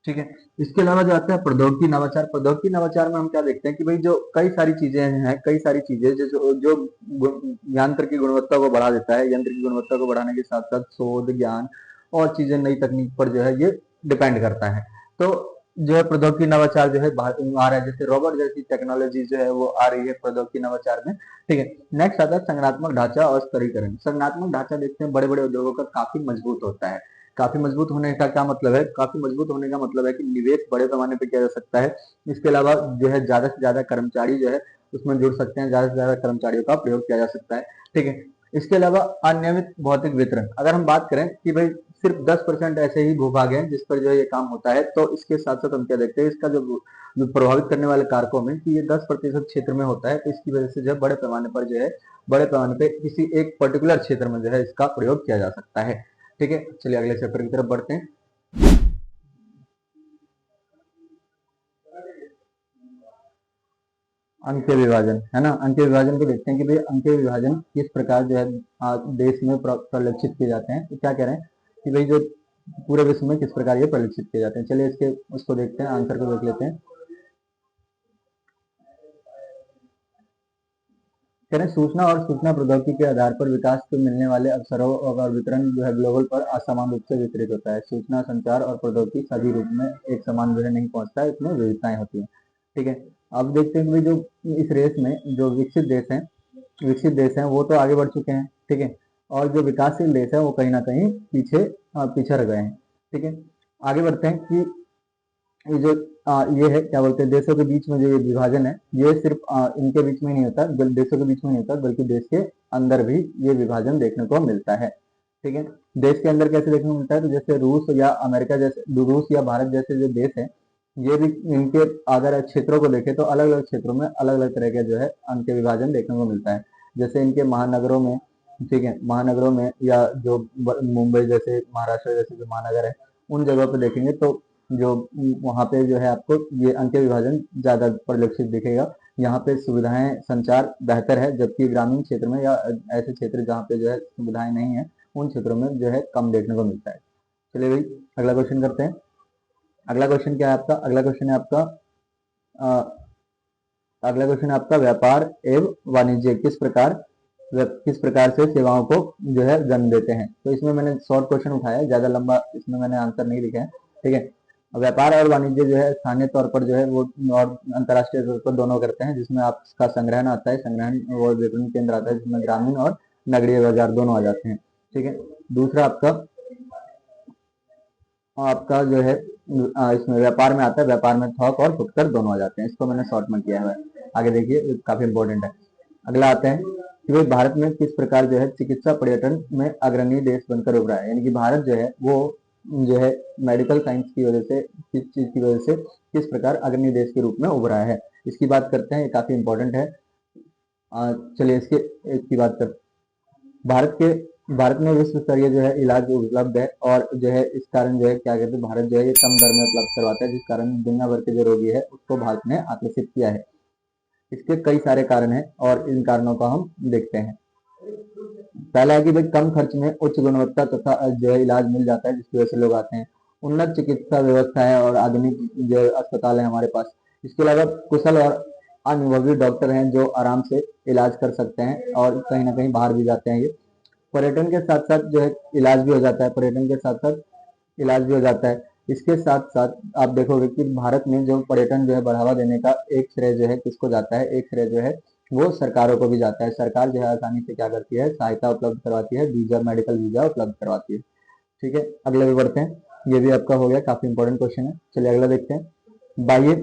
ठीक है, इसके अलावा जो आता है प्रौद्योगिकी नवाचार। प्रौद्योगिकी नवाचार में हम क्या देखते हैं कि भाई जो कई सारी चीजें हैं, कई सारी चीजें जो यंत्र की गुणवत्ता को बढ़ा देता है, यंत्र की गुणवत्ता को बढ़ाने के साथ साथ शोध ज्ञान और चीजें नई तकनीक पर जो है ये डिपेंड करता है। तो जो है प्रौद्योगिकी नवाचार जो है आ रहा है, जैसे रोबोट जैसी टेक्नोलॉजी जो है वो आ रही है प्रौद्योगिकी नवाचार में। ठीक है, नेक्स्ट आता है संगठनात्मक ढांचा और स्तरीकरण। संगठनात्मक ढांचा देखते हैं बड़े बड़े उद्योगों का काफी मजबूत होता है। काफी मजबूत होने का क्या मतलब है, काफी मजबूत होने का मतलब है कि निवेश बड़े पैमाने पे किया जा सकता है। इसके अलावा जो है ज्यादा से ज्यादा कर्मचारी जो है उसमें जुड़ सकते हैं, ज्यादा से ज्यादा कर्मचारियों का प्रयोग किया जा सकता है। ठीक है, इसके अलावा अनियमित भौतिक वितरण। अगर हम बात करें कि भाई सिर्फ 10% ऐसे ही भूभाग हैं जिस पर जो है ये काम होता है, तो इसके साथ साथ हम क्या देखते हैं, इसका जो प्रभावित करने वाले कारकों में कि ये 10% क्षेत्र में होता है, तो इसकी वजह से जो है बड़े पैमाने पर जो है बड़े पैमाने पे किसी एक पर्टिकुलर क्षेत्र में जो है इसका प्रयोग किया जा सकता है। ठीक है, चलिए अगले चैप्टर की तरफ बढ़ते हैं। अंकीय विभाजन है ना, अंकीय विभाजन को देखते हैं कि भाई अंकीय विभाजन किस प्रकार जो है देश में परिलक्षित किए जाते हैं। तो क्या कह रहे हैं कि भाई जो पूरे विश्व में किस प्रकार ये परिलक्षित किए जाते हैं। चलिए इसके उसको देखते हैं, आंसर को देख लेते हैं। कह रहे हैं सूचना और सूचना प्रौद्योगिकी के आधार पर विकास को मिलने वाले अवसरों और वितरण जो है ग्लोबल पर असमान रूप से वितरित होता है। सूचना संचार और प्रौद्योगिकी सभी रूप में एक समान जो है नहीं पहुंचता है, इसमें विविधताएं होती हैं। ठीक है, अब देखते हैं कि जो इस रेस में जो विकसित देश हैं वो तो आगे बढ़ चुके हैं। ठीक है, और जो विकासशील देश है वो कहीं ना कहीं पीछे रह गए हैं। ठीक है, आगे बढ़ते हैं कि ये जो ये है क्या बोलते हैं, देशों के बीच में जो ये विभाजन है, ये सिर्फ इनके बीच में नहीं होता, देशों के बीच में नहीं होता, बल्कि देश के अंदर भी ये विभाजन देखने को मिलता है। ठीक है, देश के अंदर कैसे देखने को मिलता है, तो जैसे रूस या भारत जैसे जो देश है, ये भी इनके अगर क्षेत्रों को देखें तो अलग अलग क्षेत्रों में अलग अलग तरह के जो है अंक के विभाजन देखने को मिलता है। जैसे इनके महानगरों में, ठीक है, महानगरों में या जो मुंबई जैसे, महाराष्ट्र जैसे जो महानगर है, उन जगहों पे देखेंगे तो जो वहाँ पे जो है आपको ये अंक विभाजन ज्यादा परिलक्षित दिखेगा। यहाँ पे सुविधाएं संचार बेहतर है, जबकि ग्रामीण क्षेत्र में या ऐसे क्षेत्र जहाँ पे जो है सुविधाएं नहीं है, उन क्षेत्रों में जो है कम देखने को मिलता है। चलिए भाई अगला क्वेश्चन करते हैं। अगला क्वेश्चन क्या है आपका, अगला क्वेश्चन है आपका व्यापार एवं वाणिज्य किस प्रकार से सेवाओं को जो है जन्म देते हैं। तो इसमें मैंने शॉर्ट क्वेश्चन उठाया है, ज्यादा लंबा इसमें मैंने आंसर नहीं लिखा है। ठीक है, व्यापार और वाणिज्य जो है स्थानीय तौर पर जो है वो और अंतर्राष्ट्रीय तौर पर दोनों करते हैं, जिसमें आपका संग्रहण आता है, संग्रहण और विपणन केंद्र आता है, जिसमें ग्रामीण और नगरीय बाजार दोनों आ जाते हैं। ठीक है, दूसरा आपका आपका जो है इसमें व्यापार में आता है, व्यापार में थोक और फुटकर दोनों आ जाते हैं। इसको मैंने शॉर्ट में किया है। आगे देखिए काफी इंपॉर्टेंट है। अगला आते हैं कि भाई भारत में किस प्रकार जो है चिकित्सा पर्यटन में अग्रणी देश बनकर उभरा है। यानी कि भारत जो है वो जो है मेडिकल साइंस की वजह से, किस चीज की वजह से, किस प्रकार अग्रणी देश के रूप में उभरा है, इसकी बात करते हैं। ये काफी इंपॉर्टेंट है। चलिए इसकी बात करते। भारत में विश्व स्तरीय जो है इलाज उपलब्ध है, और जो है इस कारण जो है क्या कहते हैं, भारत जो है ये कम दर में उपलब्ध करवाता है, जिस कारण दुनिया भर के जो रोगी है उसको भारत ने आकर्षित किया है। इसके कई सारे कारण हैं और इन कारणों को हम देखते हैं। पहला है कि भाई कम खर्च में उच्च गुणवत्ता तथा जो है इलाज मिल जाता है, जिसकी वजह से लोग आते हैं। उन्नत चिकित्सा व्यवस्था है और आधुनिक जो अस्पताल है हमारे पास। इसके अलावा कुशल और अनुभवी डॉक्टर हैं जो आराम से इलाज कर सकते हैं, और कहीं ना कहीं बाहर भी जाते हैं। ये पर्यटन के साथ साथ जो है इलाज भी हो जाता है, पर्यटन के साथ साथ इलाज भी हो जाता है। इसके साथ साथ आप देखोगे कि भारत में जो पर्यटन जो है बढ़ावा देने का एक श्रेय जो है किसको जाता है, एक श्रेय जो है वो सरकारों को भी जाता है। सरकार जो है आसानी से क्या करती है, सहायता उपलब्ध करवाती है, वीजा, मेडिकल वीजा उपलब्ध करवाती है। ठीक है, अगले भी बढ़ते हैं। ये भी आपका हो गया, काफी इंपॉर्टेंट क्वेश्चन है। चलिए अगला देखते हैं। बाह्य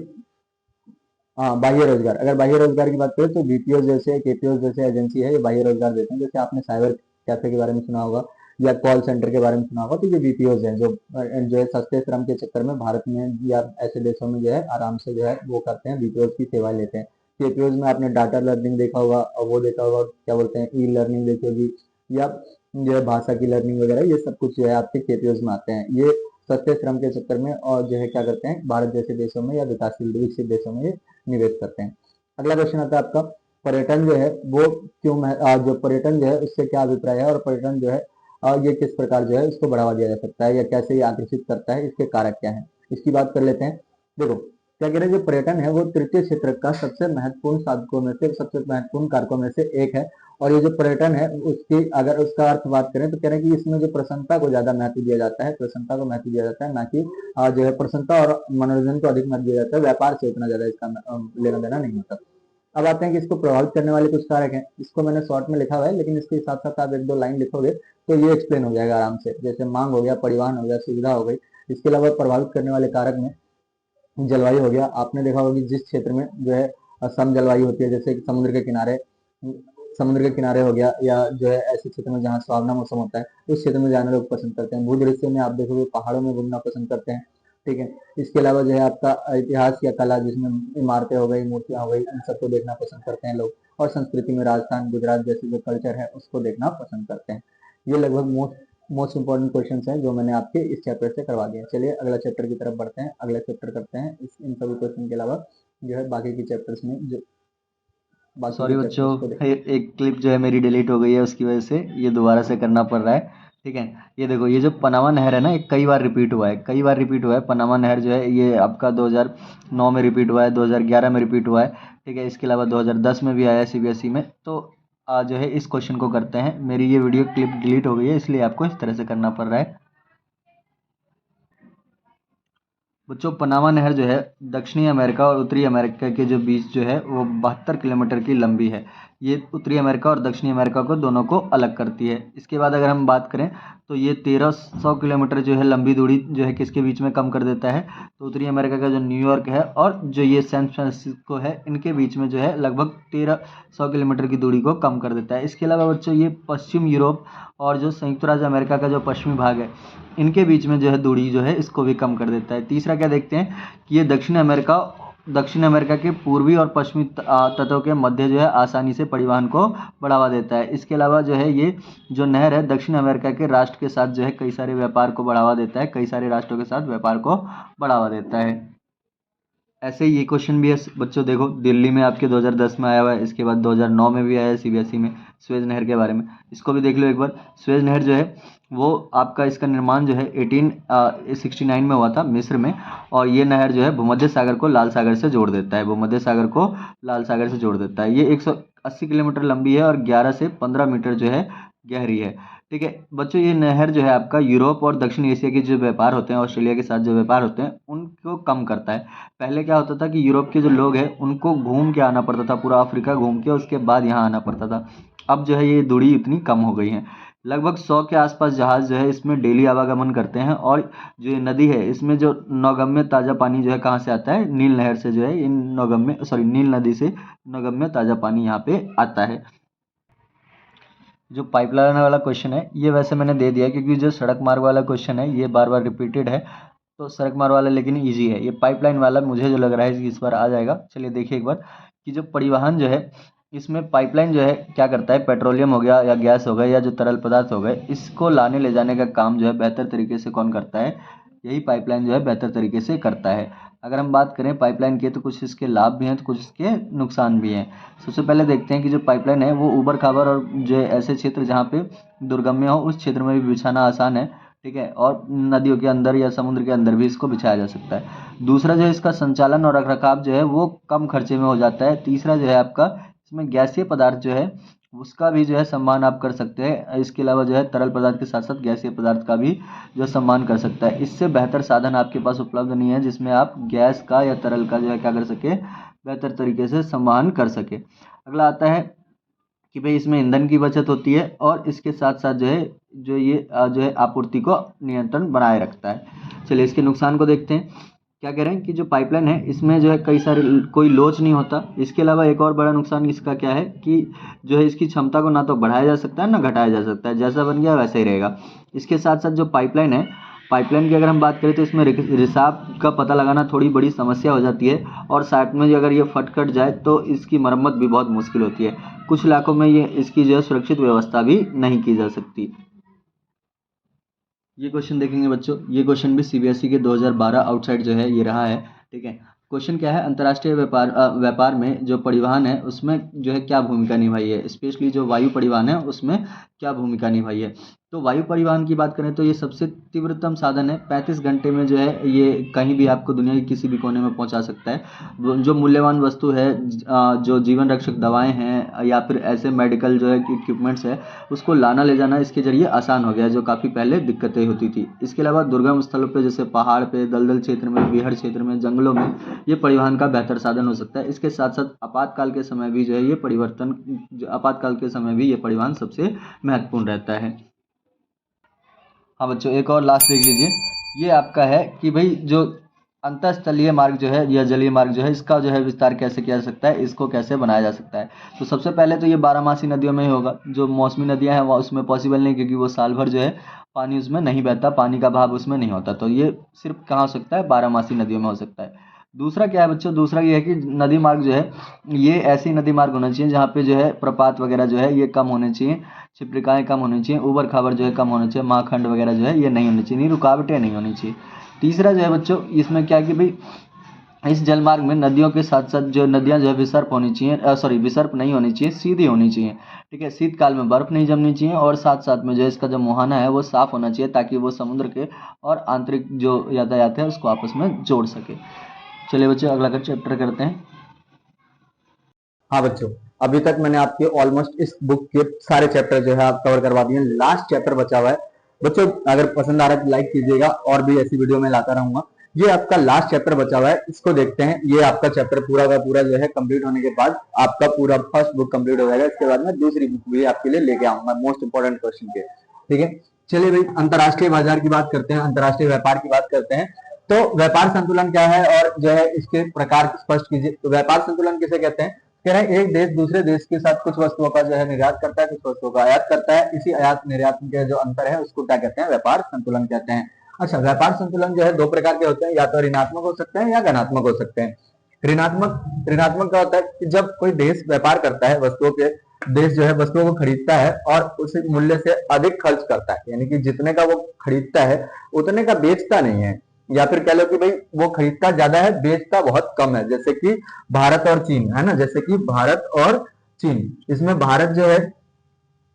बाह्य रोजगार। अगर बाह्य रोजगार की बात करें तो बीपीओ जैसे, केपीओ जैसे एजेंसी है, ये बाह्य रोजगार देते हैं। जैसे आपने साइबर कैफे के बारे में सुना होगा या कॉल सेंटर के बारे में सुना होगा, तो ये बीपीओज हैं जो है सस्ते श्रम के चक्कर में भारत में या ऐसे देशों में जो है आराम से जो है वो करते हैं, बीपीओज की सेवाएं लेते हैं। केपीओज में आपने डाटा लर्निंग देखा होगा, और वो देखा होगा क्या बोलते हैं, ई लर्निंग देखी होगी, या जो है भाषा की लर्निंग वगैरह, ये सब कुछ जो है आपके केपीओज में आते हैं। ये सस्ते श्रम के चक्कर में और जो है क्या करते हैं, भारत जैसे देशों में या विकासशील विकसित देशों में ये निवेश करते हैं। अगला क्वेश्चन आता है आपका, पर्यटन जो है वो जो पर्यटन जो है उससे क्या अभिप्राय है, और पर्यटन जो है ये किस प्रकार जो है इसको बढ़ावा दिया जा सकता है या कैसे ये आकर्षित करता है, इसके कारक क्या है, इसकी बात कर लेते हैं। देखो क्या कह रहे हैं, जो पर्यटन है वो तृतीय क्षेत्र का सबसे महत्वपूर्ण साधकों में से, सबसे महत्वपूर्ण कारकों में से एक है। और ये जो पर्यटन है उसकी अगर उसका अर्थ बात करें तो कह रहे हैं कि इसमें जो प्रसन्नता को ज्यादा महत्व दिया जाता है, प्रसन्नता को महत्व दिया जाता है, ना कि जो है प्रसन्नता और मनोरंजन को अधिक महत्व दिया जाता है। व्यापार से उतना ज्यादा इसका लेना देना नहीं होता। अब आते हैं कि इसको प्रभावित करने वाले कुछ कारक हैं। इसको मैंने शॉर्ट में लिखा हुआ है, लेकिन इसके साथ साथ आप एक दो लाइन लिखोगे तो ये एक्सप्लेन हो जाएगा आराम से। जैसे मांग हो गया, परिवहन हो गया, सुविधा हो गई। इसके अलावा प्रभावित करने वाले कारक में जलवायु हो गया। आपने देखा होगा कि जिस क्षेत्र में जो है सम जलवायु होती है, जैसे समुद्र के किनारे हो गया, या जो है ऐसे क्षेत्र में जहाँ सुहावना मौसम होता है, उस क्षेत्र में जाना लोग पसंद करते हैं। भूदृश्य में आप देखोगे पहाड़ों में घूमना पसंद करते हैं। ठीक है, इसके अलावा जो है आपका इतिहास या कला, जिसमें इमारतें हो गई, मूर्तियां हो गई, इन सबको देखना पसंद करते हैं लोग। और संस्कृति में राजस्थान, गुजरात जैसे जो कल्चर है उसको देखना पसंद करते हैं। ये लगभग मोस्ट इंपॉर्टेंट क्वेश्चन हैं जो मैंने आपके इस चैप्टर से करवा दिए। चलिए अगला चैप्टर की तरफ बढ़ते हैं, अगला चैप्टर करते हैं। इन सभी क्वेश्चन के अलावा जो है बाकी की चैप्टर्स में जो बाकी सॉरी के बच्चों, चैप्टर्स को देखते एक क्लिप जो है मेरी डिलीट हो गई है, उसकी वजह से ये दोबारा से करना पड़ रहा है। ठीक है, ये देखो, ये जो पनामा नहर है ना, ये कई बार रिपीट हुआ है, कई बार रिपीट हुआ है। पनामा नहर जो है ये आपका 2009 में रिपीट हुआ है, 2011 में रिपीट हुआ है। ठीक है, इसके अलावा 2010 में भी आया है सीबीएसई में। तो जो है इस क्वेश्चन को करते हैं। मेरी ये वीडियो क्लिप डिलीट हो गई है, इसलिए आपको इस तरह से करना पड़ रहा है। बच्चों, पनामा नहर जो है दक्षिणी अमेरिका और उत्तरी अमेरिका के जो बीच जो है वो 72 किलोमीटर की लंबी है। ये उत्तरी अमेरिका और दक्षिणी अमेरिका को दोनों को अलग करती है। इसके बाद अगर हम बात करें तो ये 1300 किलोमीटर जो है लंबी दूरी जो है किसके बीच में कम कर देता है, तो उत्तरी अमेरिका का जो न्यूयॉर्क है और जो ये सैन फ्रांसिस्को है, इनके बीच में जो है लगभग 1300 किलोमीटर की दूरी को कम कर देता है। इसके अलावा बच्चों ये पश्चिम यूरोप और जो संयुक्त राज्य अमेरिका का जो पश्चिमी भाग है, इनके बीच में जो है दूरी जो है इसको भी कम कर देता है। तीसरा क्या देखते हैं कि ये दक्षिण अमेरिका के पूर्वी और पश्चिमी तटों के मध्य जो है आसानी से परिवहन को बढ़ावा देता है। इसके अलावा जो है ये जो नहर है दक्षिण अमेरिका के राष्ट्र के साथ जो है कई सारे व्यापार को बढ़ावा देता है, कई सारे राष्ट्रों के साथ व्यापार को बढ़ावा देता है। ऐसे ही ये क्वेश्चन भी है बच्चों, देखो दिल्ली में आपके 2010 में आया हुआ है, इसके बाद 2009 में भी आया है सीबीएसई में स्वेज नहर के बारे में। इसको भी देख लो एक बार। स्वेज नहर जो है वो आपका इसका निर्माण जो है 1869 में हुआ था मिस्र में, और ये नहर जो है भूमध्य सागर को लाल सागर से जोड़ देता है, भूमध्य सागर को लाल सागर से जोड़ देता है। ये 180 किलोमीटर लंबी है और 11 से 15 मीटर जो है गहरी है। ठीक है बच्चों, ये नहर जो है आपका यूरोप और दक्षिण एशिया के जो व्यापार होते हैं, ऑस्ट्रेलिया के साथ जो व्यापार होते हैं, उनको कम करता है। पहले क्या होता था कि यूरोप के जो लोग हैं उनको घूम के आना पड़ता था, पूरा अफ्रीका घूम के उसके बाद यहाँ आना पड़ता था। अब जो है ये दूरी इतनी कम हो गई है। लगभग 100 के आसपास जहाज़ जो है इसमें डेली आवागमन करते हैं, और जो ये नदी है इसमें जो नौगम्य ताज़ा पानी जो है कहाँ से आता है, नील नहर से जो है इन नील नदी से नौगम्य ताज़ा पानी यहाँ पे आता है। जो पाइपलाइन वाला क्वेश्चन है ये वैसे मैंने दे दिया क्योंकि जो सड़क मार्ग वाला क्वेश्चन है ये बार बार रिपीटेड है, तो सड़क मार्ग वाला लेकिन इजी है। ये पाइपलाइन वाला मुझे जो लग रहा है कि इस बार आ जाएगा। चलिए देखिए एक बार कि जो परिवहन जो है इसमें पाइपलाइन जो है क्या करता है, पेट्रोलियम हो गया या गैस हो गया या जो तरल पदार्थ हो गए, इसको लाने ले जाने का काम जो है बेहतर तरीके से कौन करता है, यही पाइपलाइन जो है बेहतर तरीके से करता है। अगर हम बात करें पाइपलाइन की तो कुछ इसके लाभ भी हैं तो कुछ इसके नुकसान भी हैं। सबसे पहले देखते हैं कि जो पाइपलाइन है वो ऊबड़ खाबड़ और जो ऐसे क्षेत्र जहाँ पे दुर्गम्य हो उस क्षेत्र में भी बिछाना आसान है। ठीक है, और नदियों के अंदर या समुद्र के अंदर भी इसको बिछाया जा सकता है। दूसरा जो है इसका संचालन और रखरखाव जो है वो कम खर्चे में हो जाता है। तीसरा जो है आपका इसमें गैसीय पदार्थ जो है उसका भी जो है सम्मान आप कर सकते हैं। इसके अलावा जो है तरल पदार्थ के साथ साथ गैसीय पदार्थ का भी जो सम्मान कर सकता है। इससे बेहतर साधन आपके पास उपलब्ध नहीं है जिसमें आप गैस का या तरल का जो है क्या कर सके, बेहतर तरीके से सम्मान कर सके। अगला आता है कि भाई इसमें ईंधन की बचत होती है और इसके साथ साथ जो है जो है आपूर्ति को नियंत्रण बनाए रखता है। चलिए इसके नुकसान को देखते हैं। क्या कह रहे हैं कि जो पाइपलाइन है इसमें जो है कई सारे कोई लोच नहीं होता। इसके अलावा एक और बड़ा नुकसान इसका क्या है कि जो है इसकी क्षमता को ना तो बढ़ाया जा सकता है ना घटाया जा सकता है, जैसा बन गया वैसे ही रहेगा। इसके साथ साथ जो पाइपलाइन है, पाइपलाइन की अगर हम बात करें तो इसमें रिसाव का पता लगाना थोड़ी बड़ी समस्या हो जाती है, और साथ में अगर ये फट कट जाए तो इसकी मरम्मत भी बहुत मुश्किल होती है। कुछ इलाकों में ये इसकी जो है सुरक्षित व्यवस्था भी नहीं की जा सकती। ये क्वेश्चन देखेंगे बच्चों, ये क्वेश्चन भी सीबीएसई के 2012 आउटसाइड जो है ये रहा है। ठीक है, क्वेश्चन क्या है, अंतर्राष्ट्रीय व्यापार में जो परिवहन है उसमें जो है क्या भूमिका निभाई है, स्पेशली जो वायु परिवहन है उसमें क्या भूमिका निभाई है। तो वायु परिवहन की बात करें तो ये सबसे तीव्रतम साधन है। 35 घंटे में जो है ये कहीं भी आपको दुनिया के किसी भी कोने में पहुंचा सकता है। जो मूल्यवान वस्तु है, जो जीवन रक्षक दवाएं हैं या फिर ऐसे मेडिकल जो है इक्विपमेंट्स है, उसको लाना ले जाना इसके जरिए आसान हो गया, जो काफ़ी पहले दिक्कतें होती थी। इसके अलावा दुर्गम स्थलों पे जैसे पहाड़ पे, दलदल क्षेत्र में, बीहड़ क्षेत्र में, जंगलों में ये परिवहन का बेहतर साधन हो सकता है। इसके साथ साथ आपातकाल के समय भी जो है ये आपातकाल के समय भी ये परिवहन सबसे महत्वपूर्ण रहता है। हाँ बच्चों, एक और लास्ट देख लीजिए। ये आपका है कि भाई जो अंतःस्थलीय मार्ग जो है या जलीय मार्ग जो है इसका जो है विस्तार कैसे किया जा सकता है, इसको कैसे बनाया जा सकता है। तो सबसे पहले तो ये बारहमासी नदियों में ही होगा। जो मौसमी नदियाँ हैं वो उसमें पॉसिबल नहीं, क्योंकि वो साल भर जो है पानी उसमें नहीं बहता, पानी का बहाव उसमें नहीं होता। तो ये सिर्फ कहाँ हो सकता है, बारहमासी नदियों में हो सकता है। दूसरा क्या है बच्चों, दूसरा ये है कि नदी मार्ग जो है ये ऐसी नदी मार्ग होना चाहिए जहाँ पे जो है प्रपात वगैरह जो है ये कम होने चाहिए, छिप्रिकाएँ कम होनी चाहिए, ऊबड़ खाबड़ जो है कम होना चाहिए, महाखंड वगैरह जो है ये नहीं होनी चाहिए, रुकावटें नहीं होनी चाहिए। तीसरा जो है बच्चों इसमें क्या है कि भाई इस जलमार्ग में नदियों के साथ साथ जो नदियाँ जो है विसर्प होनी चाहिए, विसर्प नहीं होनी चाहिए, सीधी होनी चाहिए। ठीक है, शीतकाल में बर्फ़ नहीं जमनी चाहिए, और साथ साथ में जो है इसका जो मुहाना है वो साफ़ होना चाहिए ताकि वो समुद्र के और आंतरिक जो यातायात है उसको आपस में जोड़ सके। चलिए बच्चों अगला चैप्टर करते हैं। हाँ बच्चों, अभी तक मैंने आपके ऑलमोस्ट इस बुक के सारे चैप्टर जो है आप कवर करवा दिए। लास्ट चैप्टर बचा हुआ है बच्चों, अगर पसंद आ रहा है तो लाइक कीजिएगा, और भी ऐसी वीडियो में लाता रहूंगा। ये आपका लास्ट चैप्टर बचा हुआ है, इसको देखते हैं। ये आपका चैप्टर पूरा का पूरा जो है कंप्लीट होने के बाद आपका पूरा फर्स्ट बुक कंप्लीट हो जाएगा। इसके बाद मैं दूसरी बुक भी आपके लिए लेके आऊंगा मोस्ट इंपोर्टेंट क्वेश्चन के, ठीक है। चलिए भाई, अंतरराष्ट्रीय बाजार की बात करते हैं, अंतरराष्ट्रीय व्यापार की बात करते हैं। तो व्यापार संतुलन क्या है और जो है इसके प्रकार स्पष्ट कीजिए। तो व्यापार संतुलन किसे कहते हैं? कह रहे हैं एक देश दूसरे देश के साथ कुछ वस्तुओं का जो है निर्यात करता है, कुछ वस्तुओं का आयात करता है। इसी आयात निर्यात के जो अंतर है उसको क्या कहते हैं? व्यापार संतुलन कहते हैं। अच्छा, व्यापार संतुलन जो है दो प्रकार के होते हैं, या तो ऋणात्मक हो सकते हैं या धनात्मक हो सकते हैं। ऋणात्मक क्या होता है कि जब कोई देश व्यापार करता है, वस्तुओं के देश जो है वस्तुओं को खरीदता है और उस मूल्य से अधिक खर्च करता है, यानी कि जितने का वो खरीदता है उतने का बेचता नहीं है, या फिर कह लो कि भाई वो खरीदता ज्यादा है बेचता बहुत कम है। जैसे कि भारत और चीन है ना, जैसे कि भारत और चीन, इसमें भारत जो है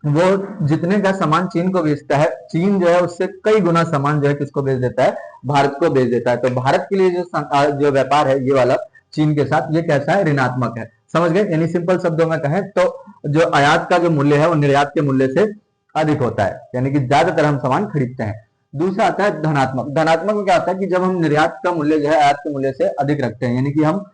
वो जितने का सामान चीन को बेचता है, चीन जो है उससे कई गुना सामान जो है किसको बेच देता है? भारत को बेच देता है। तो भारत के लिए जो व्यापार है ये वाला चीन के साथ, ये कैसा है? ऋणात्मक है। समझ गए? यानी सिंपल शब्दों में कहें तो जो आयात का जो मूल्य है वो निर्यात के मूल्य से अधिक होता है, यानी कि ज्यादातर हम सामान खरीदते हैं। दूसरा आता है धनात्मक। धनात्मक में क्या होता है कि जब हम निर्यात का मूल्य जो है आयात के मूल्य से अधिक रखते हैं, यानी कि हम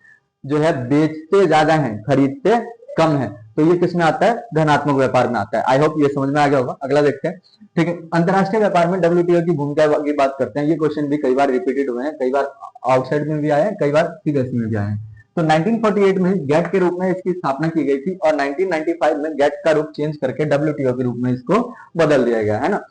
जो है बेचते ज्यादा हैं खरीदते कम है, तो ये किसमें आता है? धनात्मक व्यापार में आता है। आई होप ये समझ में आ गया होगा। अगला देखते हैं, ठीक है। अंतरराष्ट्रीय व्यापार में डब्ल्यूटीओ की भूमिका की बात करते हैं। ये क्वेश्चन भी कई बार रिपीटेड हुए हैं, कई बार आउटसाइड में भी आए हैं, कई बार सीबीएसई में भी आए हैं। तो 1948 में गैट के रूप में इसकी स्थापना की गई थी और 1995 में गैट का रूप चेंज करके डब्ल्यूटीओ के रूप में इसको बदल दिया गया है ना।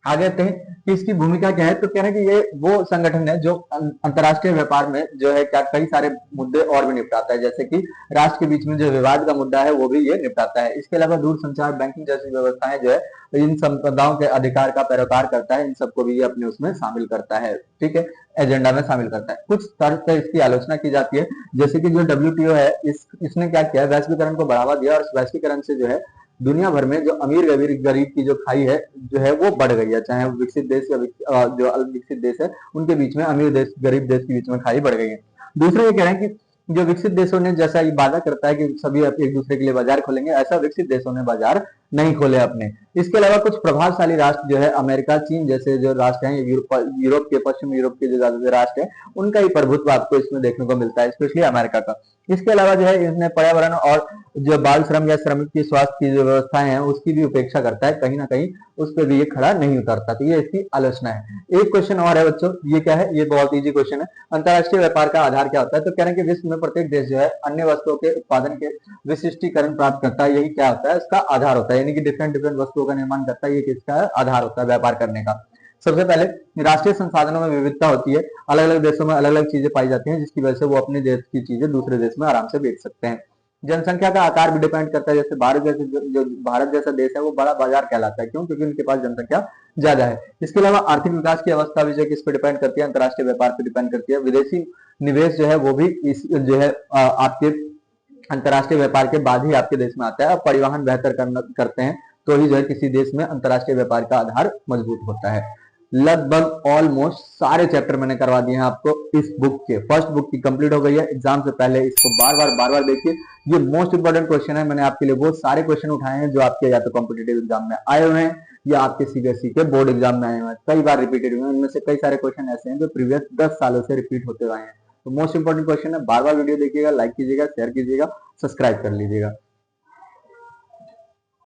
आगे आते हैं कि इसकी भूमिका क्या है। तो कह रहे हैं कि ये वो संगठन है जो अंतरराष्ट्रीय व्यापार में जो है क्या कई सारे मुद्दे और भी निपटाता है, जैसे कि राष्ट्र के बीच में जो विवाद का मुद्दा है वो भी ये निपटाता है। इसके अलावा दूरसंचार, बैंकिंग जैसी व्यवस्थाएं जो है इन संपदाओं के अधिकार का पैरोकार करता है, इन सबको भी ये अपने उसमें शामिल करता है, ठीक है, एजेंडा में शामिल करता है। कुछ तर्क पे इसकी आलोचना की जाती है, जैसे कि जो डब्ल्यूटीओ है इसने क्या किया? वैश्वीकरण को बढ़ावा दिया और वैश्वीकरण से जो है दुनिया भर में जो अमीर गरीब की जो खाई है जो है वो बढ़ गई है, चाहे विकसित देश या जो अविकसित देश है उनके बीच में, अमीर देश गरीब देश के बीच में खाई बढ़ गई है। दूसरा ये कह रहे हैं कि जो विकसित देशों ने जैसा ये वादा करता है कि सभी एक दूसरे के लिए बाजार खोलेंगे, ऐसा विकसित देशों ने बाजार नहीं खोले अपने। इसके अलावा कुछ प्रभावशाली राष्ट्र जो है अमेरिका, चीन जैसे जो राष्ट्र हैं, यूरोप के, पश्चिम यूरोप के जो ज्यादा राष्ट्र हैं, उनका ही प्रभुत्व आपको इसमें देखने को मिलता है, स्पेशली अमेरिका का। इसके अलावा जो है इसने पर्यावरण और जो बाल श्रम या श्रमिक की स्वास्थ्य की जो व्यवस्थाएं हैं उसकी भी उपेक्षा करता है, कहीं ना कहीं उस पर भी ये खड़ा नहीं उतरता। तो ये इसकी आलोचना है। एक क्वेश्चन और है बच्चों, ये क्या है? ये बहुत इजी क्वेश्चन है। अंतरराष्ट्रीय व्यापार का आधार क्या होता है? तो कह रहे हैं कि विश्व में प्रत्येक देश जो है अन्य वस्तुओं के उत्पादन के विशिष्टीकरण प्राप्त करता है, यही क्या होता है? इसका आधार होता है, यानी कि डिफरेंट वस्तुओं का निर्माण करता है, ये किसका आधार होता है? व्यापार करने का। सबसे पहले राष्ट्रीय संसाधनों में विविधता होती है, अलग अलग देशों में अलग अलग चीजें पाई जाती हैं, जिसकी वजह से वो अपने देश की चीजें दूसरे देश में आराम से बेच सकते हैं। जनसंख्या का आकार भी डिपेंड करता है, जैसे भारत जैसा देश है वो बड़ा बाजार कहलाता है, क्यों? क्योंकि उनके पास जनसंख्या ज्यादा है। इसके अलावा आर्थिक विकास की अवस्था भी जो किस पे डिपेंड करती है? अंतरराष्ट्रीय व्यापार पे डिपेंड करती है। विदेशी निवेश जो है वो भी इस जो है आपके अंतरराष्ट्रीय व्यापार के बाद ही आपके देश में आता है। और परिवहन बेहतर करते हैं तो ही जो है किसी देश में अंतरराष्ट्रीय व्यापार का आधार मजबूत होता है। लगभग ऑलमोस्ट सारे चैप्टर मैंने करवा दिए हैं आपको इस बुक के। फर्स्ट बुक की कंप्लीट हो गई है। एग्जाम से पहले इसको बार बार देखिए, ये मोस्ट इंपोर्टेंट क्वेश्चन है। मैंने आपके लिए वो सारे क्वेश्चन उठाए हैं जो आपके या तो कॉम्पिटेटिव एग्जाम में आए हुए हैं या आपके सीबीएसई के बोर्ड एग्जाम में आए हुए हैं, कई बार रिपीटेड हुए हैं। उनमें से कई सारे क्वेश्चन ऐसे हैं जो प्रीवियस 10 सालों से रिपीट होते हुए हैं। तो मोस्ट इंपोर्टेंट क्वेश्चन है, बार बार वीडियो देखिएगा, लाइक कीजिएगा, शेयर कीजिएगा, सब्सक्राइब कर लीजिएगा।